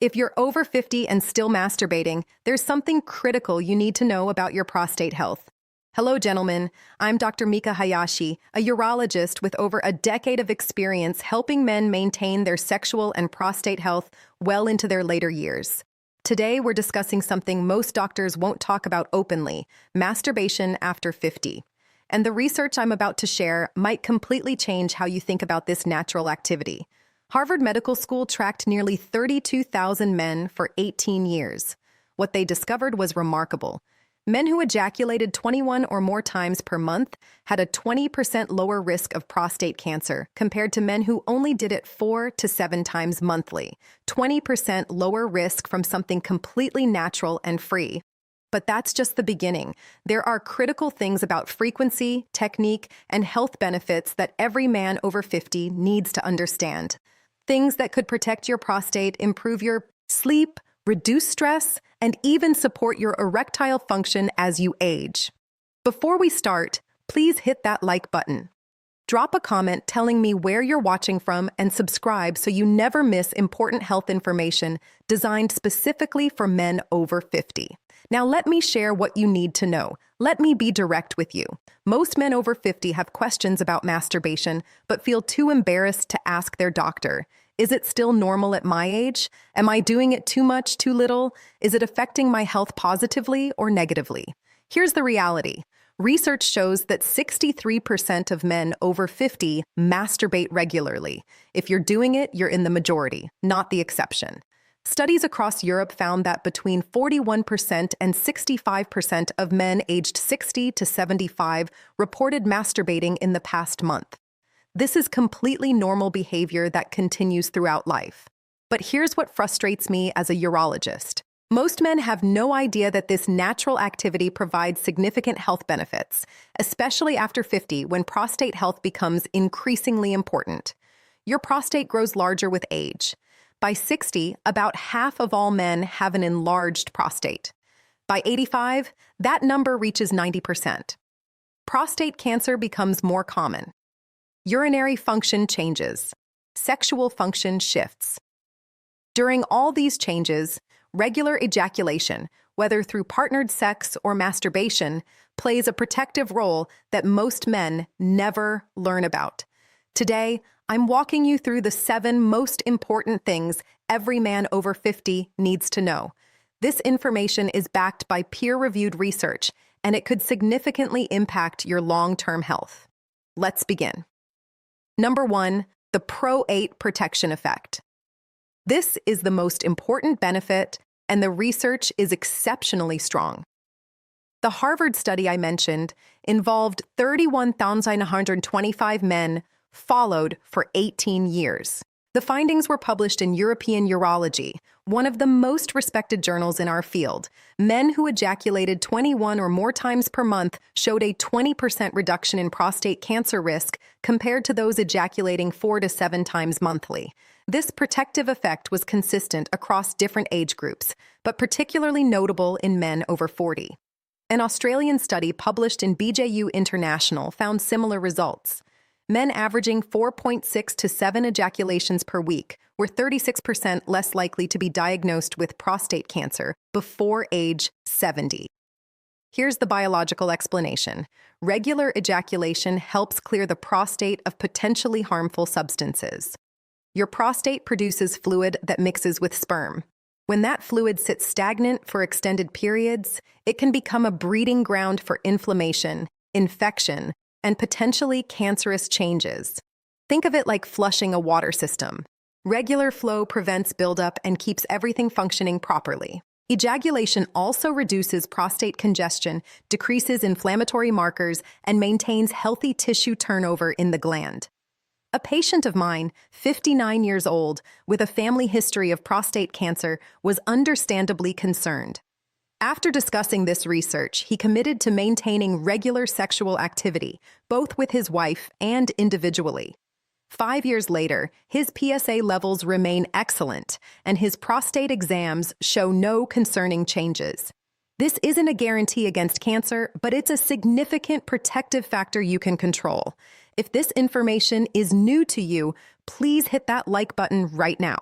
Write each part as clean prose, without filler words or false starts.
If you're over 50 and still masturbating, there's something critical you need to know about your prostate health. Hello, gentlemen. I'm Dr. Mika Hayashi, a urologist with over a decade of experience helping men maintain their sexual and prostate health well into their later years. Today, we're discussing something most doctors won't talk about openly: masturbation after 50. And the research I'm about to share might completely change how you think about this natural activity. Harvard Medical School tracked nearly 32,000 men for 18 years. What they discovered was remarkable. Men who ejaculated 21 or more times per month had a 20% lower risk of prostate cancer compared to men who only did it 4 to 7 times monthly. 20% lower risk from something completely natural and free. But that's just the beginning. There are critical things about frequency, technique, and health benefits that every man over 50 needs to understand. Things that could protect your prostate, improve your sleep, reduce stress, and even support your erectile function as you age. Before we start, please hit that like button. Drop a comment telling me where you're watching from and subscribe so you never miss important health information designed specifically for men over 50. Now let me share what you need to know. Let me be direct with you. Most men over 50 have questions about masturbation, but feel too embarrassed to ask their doctor. Is it still normal at my age? Am I doing it too much, too little? Is it affecting my health positively or negatively? Here's the reality. Research shows that 63% of men over 50 masturbate regularly. If you're doing it, you're in the majority, not the exception. Studies across Europe found that between 41% and 65% of men aged 60 to 75 reported masturbating in the past month. This is completely normal behavior that continues throughout life. But here's what frustrates me as a urologist. Most men have no idea that this natural activity provides significant health benefits, especially after 50 when prostate health becomes increasingly important. Your prostate grows larger with age. By 60, about half of all men have an enlarged prostate. By 85, that number reaches 90%. Prostate cancer becomes more common. Urinary function changes. Sexual function shifts. During all these changes, regular ejaculation, whether through partnered sex or masturbation, plays a protective role that most men never learn about. Today, I'm walking you through the 7 most important things every man over 50 needs to know. This information is backed by peer-reviewed research, and it could significantly impact your long-term health. Let's begin. Number 1, the Pro-8 protection effect. This is the most important benefit, and the research is exceptionally strong. The Harvard study I mentioned involved 31,125 men followed for 18 years. The findings were published in European Urology, one of the most respected journals in our field. Men who ejaculated 21 or more times per month showed a 20% reduction in prostate cancer risk compared to those ejaculating 4 to 7 times monthly. This protective effect was consistent across different age groups, but particularly notable in men over 40. An Australian study published in BJU International found similar results. Men averaging 4.6 to 7 ejaculations per week were 36% less likely to be diagnosed with prostate cancer before age 70. Here's the biological explanation. Regular ejaculation helps clear the prostate of potentially harmful substances. Your prostate produces fluid that mixes with sperm. When that fluid sits stagnant for extended periods, it can become a breeding ground for inflammation, infection, and potentially cancerous changes. Think of it like flushing a water system. Regular flow prevents buildup and keeps everything functioning properly. Ejaculation also reduces prostate congestion, decreases inflammatory markers, and maintains healthy tissue turnover in the gland. A patient of mine, 59 years old, with a family history of prostate cancer, was understandably concerned. After discussing this research, he committed to maintaining regular sexual activity, both with his wife and individually. 5 years later, his PSA levels remain excellent, and his prostate exams show no concerning changes. This isn't a guarantee against cancer, but it's a significant protective factor you can control. If this information is new to you, please hit that like button right now.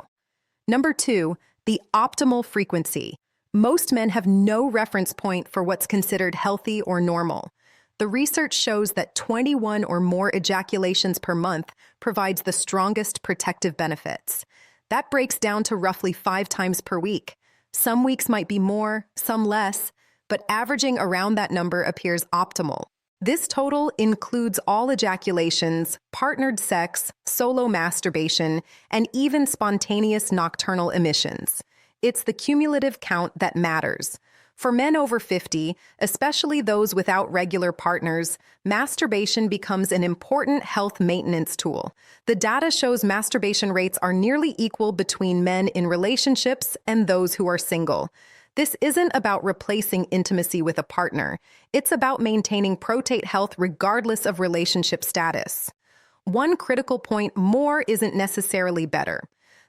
Number 2, the optimal frequency. Most men have no reference point for what's considered healthy or normal. The research shows that 21 or more ejaculations per month provides the strongest protective benefits. That breaks down to roughly 5 times per week. Some weeks might be more, some less, but averaging around that number appears optimal. This total includes all ejaculations, partnered sex, solo masturbation, and even spontaneous nocturnal emissions. It's the cumulative count that matters. For men over 50, especially those without regular partners, masturbation becomes an important health maintenance tool. The data shows masturbation rates are nearly equal between men in relationships and those who are single. This isn't about replacing intimacy with a partner. It's about maintaining prostate health regardless of relationship status. One critical point: more isn't necessarily better.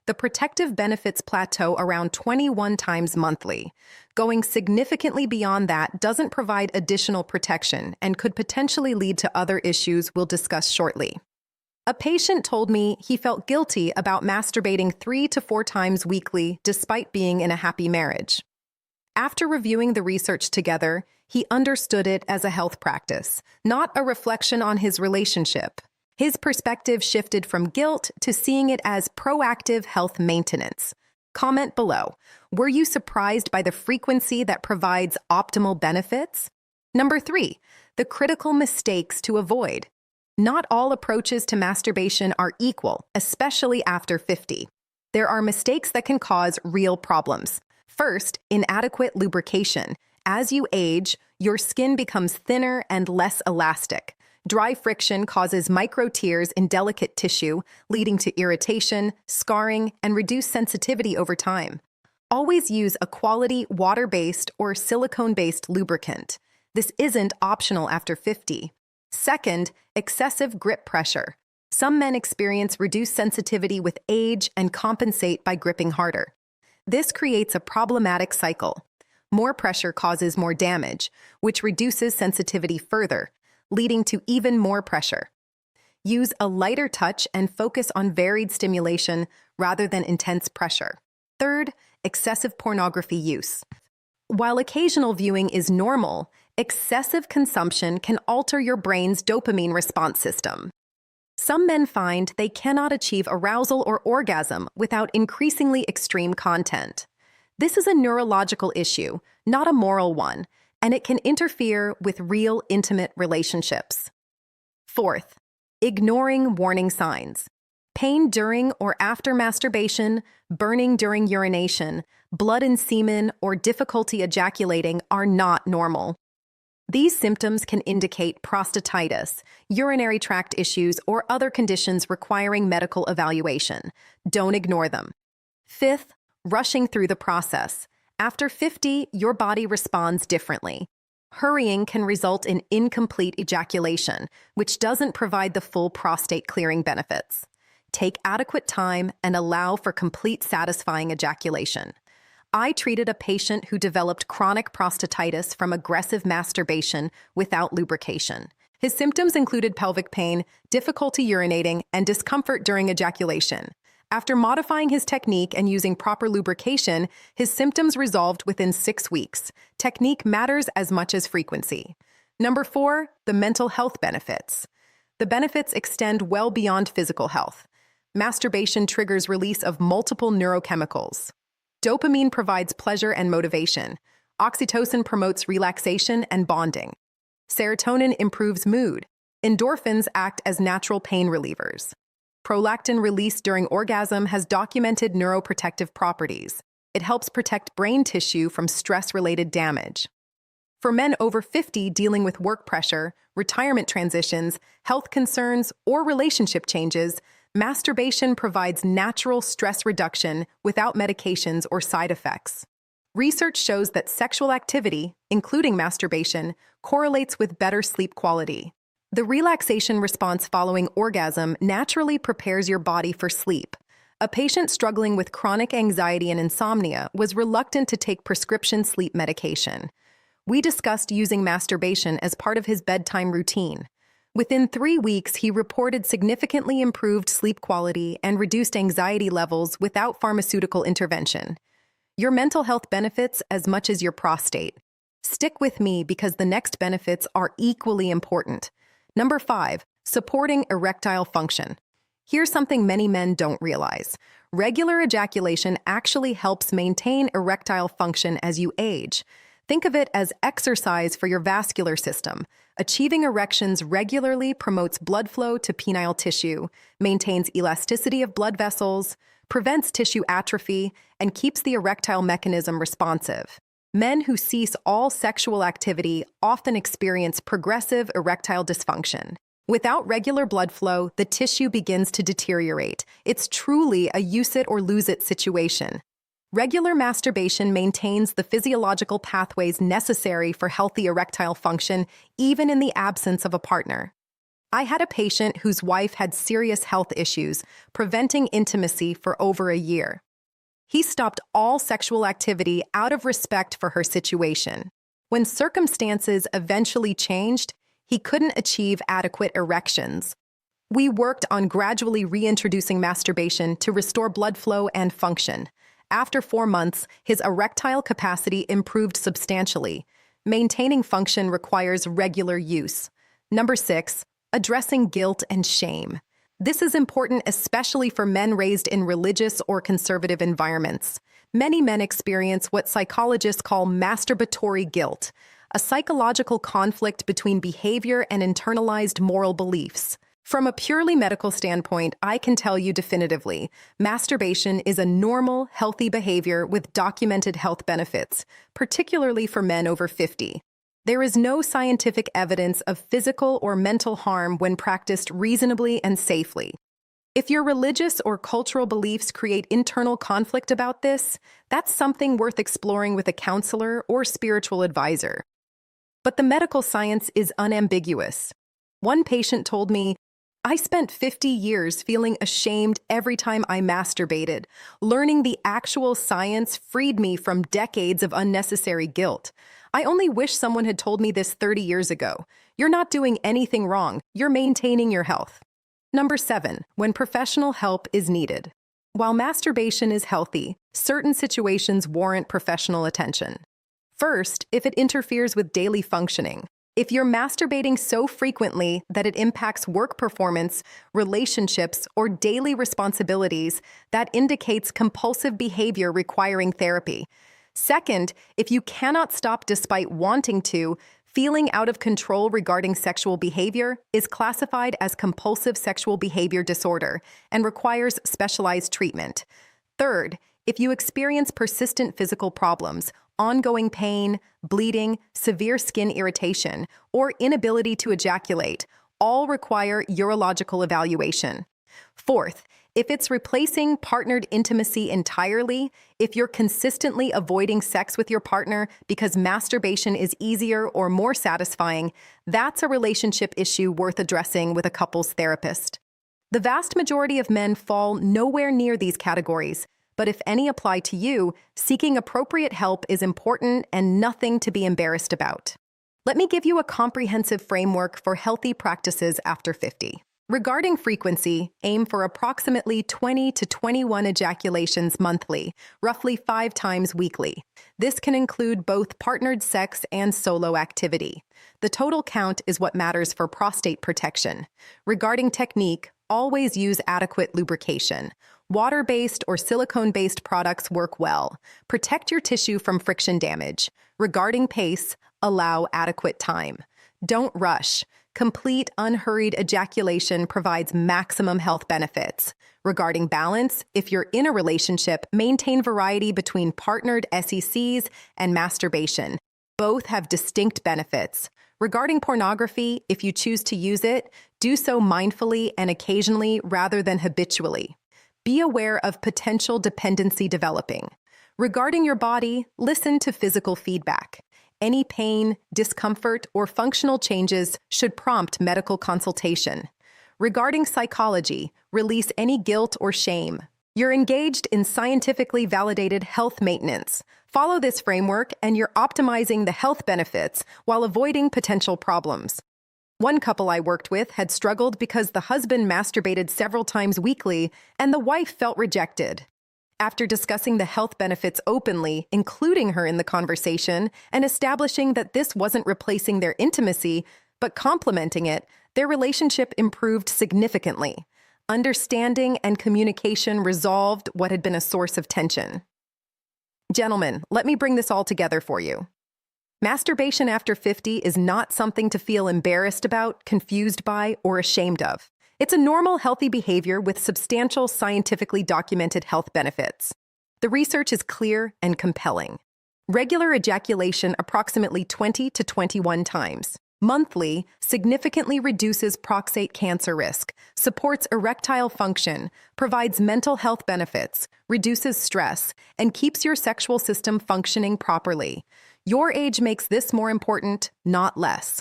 The protective benefits plateau around 21 times monthly. Going significantly beyond that doesn't provide additional protection and could potentially lead to other issues we'll discuss shortly. A patient told me he felt guilty about masturbating 3 to 4 times weekly despite being in a happy marriage. After reviewing the research together, he understood it as a health practice, not a reflection on his relationship. His perspective shifted from guilt to seeing it as proactive health maintenance. Comment below. Were you surprised by the frequency that provides optimal benefits? Number 3, the critical mistakes to avoid. Not all approaches to masturbation are equal, especially after 50. There are mistakes that can cause real problems. First, inadequate lubrication. As you age, your skin becomes thinner and less elastic. Dry friction causes micro tears in delicate tissue, leading to irritation, scarring, and reduced sensitivity over time. Always use a quality water-based or silicone-based lubricant. This isn't optional after 50. Second, excessive grip pressure. Some men experience reduced sensitivity with age and compensate by gripping harder. This creates a problematic cycle. More pressure causes more damage, which reduces sensitivity further, leading to even more pressure. Use a lighter touch and focus on varied stimulation rather than intense pressure. Third, excessive pornography use. While occasional viewing is normal, excessive consumption can alter your brain's dopamine response system. Some men find they cannot achieve arousal or orgasm without increasingly extreme content. This is a neurological issue, not a moral one, and it can interfere with real intimate relationships. Fourth, ignoring warning signs. Pain during or after masturbation, burning during urination, blood in semen, or difficulty ejaculating are not normal. These symptoms can indicate prostatitis, urinary tract issues, or other conditions requiring medical evaluation. Don't ignore them. Fifth, rushing through the process. After 50, your body responds differently. Hurrying can result in incomplete ejaculation, which doesn't provide the full prostate clearing benefits. Take adequate time and allow for complete satisfying ejaculation. I treated a patient who developed chronic prostatitis from aggressive masturbation without lubrication. His symptoms included pelvic pain, difficulty urinating, and discomfort during ejaculation. After modifying his technique and using proper lubrication, his symptoms resolved within 6 weeks. Technique matters as much as frequency. Number 4, the mental health benefits. The benefits extend well beyond physical health. Masturbation triggers release of multiple neurochemicals. Dopamine provides pleasure and motivation. Oxytocin promotes relaxation and bonding. Serotonin improves mood. Endorphins act as natural pain relievers. Prolactin released during orgasm has documented neuroprotective properties. It helps protect brain tissue from stress-related damage. For men over 50 dealing with work pressure, retirement transitions, health concerns, or relationship changes, masturbation provides natural stress reduction without medications or side effects. Research shows that sexual activity, including masturbation, correlates with better sleep quality. The relaxation response following orgasm naturally prepares your body for sleep. A patient struggling with chronic anxiety and insomnia was reluctant to take prescription sleep medication. We discussed using masturbation as part of his bedtime routine. Within 3 weeks, he reported significantly improved sleep quality and reduced anxiety levels without pharmaceutical intervention. your mental health benefits as much as your prostate. Stick with me because the next benefits are equally important. Number 5, supporting erectile function. Here's something many men don't realize. Regular ejaculation actually helps maintain erectile function as you age. Think of it as exercise for your vascular system. Achieving erections regularly promotes blood flow to penile tissue, maintains elasticity of blood vessels, prevents tissue atrophy, and keeps the erectile mechanism responsive. Men who cease all sexual activity often experience progressive erectile dysfunction. Without regular blood flow, the tissue begins to deteriorate. It's truly a use it or lose it situation. Regular masturbation maintains the physiological pathways necessary for healthy erectile function, even in the absence of a partner. I had a patient whose wife had serious health issues, preventing intimacy for over a year. He stopped all sexual activity out of respect for her situation. When circumstances eventually changed, he couldn't achieve adequate erections. We worked on gradually reintroducing masturbation to restore blood flow and function. After 4 months, his erectile capacity improved substantially. Maintaining function requires regular use. Number 6, addressing guilt and shame. This is important especially for men raised in religious or conservative environments. Many men experience what psychologists call masturbatory guilt, a psychological conflict between behavior and internalized moral beliefs. From a purely medical standpoint, I can tell you definitively, masturbation is a normal, healthy behavior with documented health benefits, particularly for men over 50. There is no scientific evidence of physical or mental harm when practiced reasonably and safely. If your religious or cultural beliefs create internal conflict about this, that's something worth exploring with a counselor or spiritual advisor. But the medical science is unambiguous. One patient told me, "I spent 50 years feeling ashamed every time I masturbated. Learning the actual science freed me from decades of unnecessary guilt. I only wish someone had told me this 30 years ago. You're not doing anything wrong. You're maintaining your health." Number 7, when professional help is needed. While masturbation is healthy, certain situations warrant professional attention. First, if it interferes with daily functioning. If you're masturbating so frequently that it impacts work performance, relationships, or daily responsibilities, that indicates compulsive behavior requiring therapy. Second, if you cannot stop despite wanting to, feeling out of control regarding sexual behavior is classified as compulsive sexual behavior disorder and requires specialized treatment. Third, if you experience persistent physical problems, ongoing pain, bleeding, severe skin irritation, or inability to ejaculate, all require urological evaluation. Fourth, if it's replacing partnered intimacy entirely, if you're consistently avoiding sex with your partner because masturbation is easier or more satisfying, that's a relationship issue worth addressing with a couples therapist. The vast majority of men fall nowhere near these categories, but if any apply to you, seeking appropriate help is important and nothing to be embarrassed about. Let me give you a comprehensive framework for healthy practices after 50. Regarding frequency, aim for approximately 20 to 21 ejaculations monthly, roughly 5 times weekly. This can include both partnered sex and solo activity. The total count is what matters for prostate protection. Regarding technique, always use adequate lubrication. Water-based or silicone-based products work well. Protect your tissue from friction damage. Regarding pace, allow adequate time. Don't rush. Complete, unhurried ejaculation provides maximum health benefits. Regarding balance, if you're in a relationship, maintain variety between partnered SECs and masturbation. Both have distinct benefits. Regarding pornography, if you choose to use it, do so mindfully and occasionally rather than habitually. Be aware of potential dependency developing. Regarding your body, listen to physical feedback. Any pain, discomfort, or functional changes should prompt medical consultation. Regarding psychology, release any guilt or shame. You're engaged in scientifically validated health maintenance. Follow this framework and you're optimizing the health benefits while avoiding potential problems. One couple I worked with had struggled because the husband masturbated several times weekly and the wife felt rejected. After discussing the health benefits openly, including her in the conversation, and establishing that this wasn't replacing their intimacy, but complementing it, their relationship improved significantly. Understanding and communication resolved what had been a source of tension. Gentlemen, let me bring this all together for you. Masturbation after 50 is not something to feel embarrassed about, confused by, or ashamed of. It's a normal, healthy behavior with substantial, scientifically documented health benefits. The research is clear and compelling. Regular ejaculation approximately 20 to 21 times. Monthly significantly reduces prostate cancer risk, supports erectile function, provides mental health benefits, reduces stress, and keeps your sexual system functioning properly. Your age makes this more important, not less.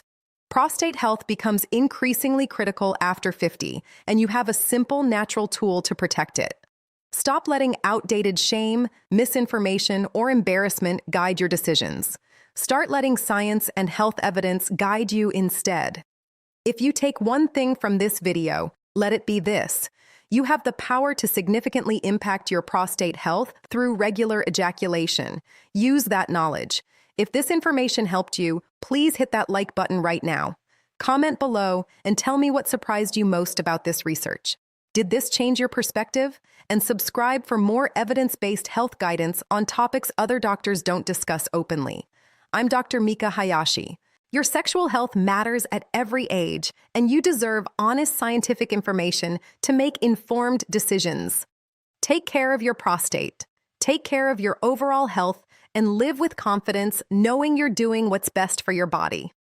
Prostate health becomes increasingly critical after 50, and you have a simple, natural tool to protect it. Stop letting outdated shame, misinformation, or embarrassment guide your decisions. Start letting science and health evidence guide you instead. If you take one thing from this video, let it be this. You have the power to significantly impact your prostate health through regular ejaculation. Use that knowledge. If this information helped you, please hit that like button right now. Comment below and tell me what surprised you most about this research. Did this change your perspective? And subscribe for more evidence-based health guidance on topics other doctors don't discuss openly. I'm Dr. Mika Hayashi. Your sexual health matters at every age, and you deserve honest scientific information to make informed decisions. Take care of your prostate. Take care of your overall health and live with confidence knowing you're doing what's best for your body.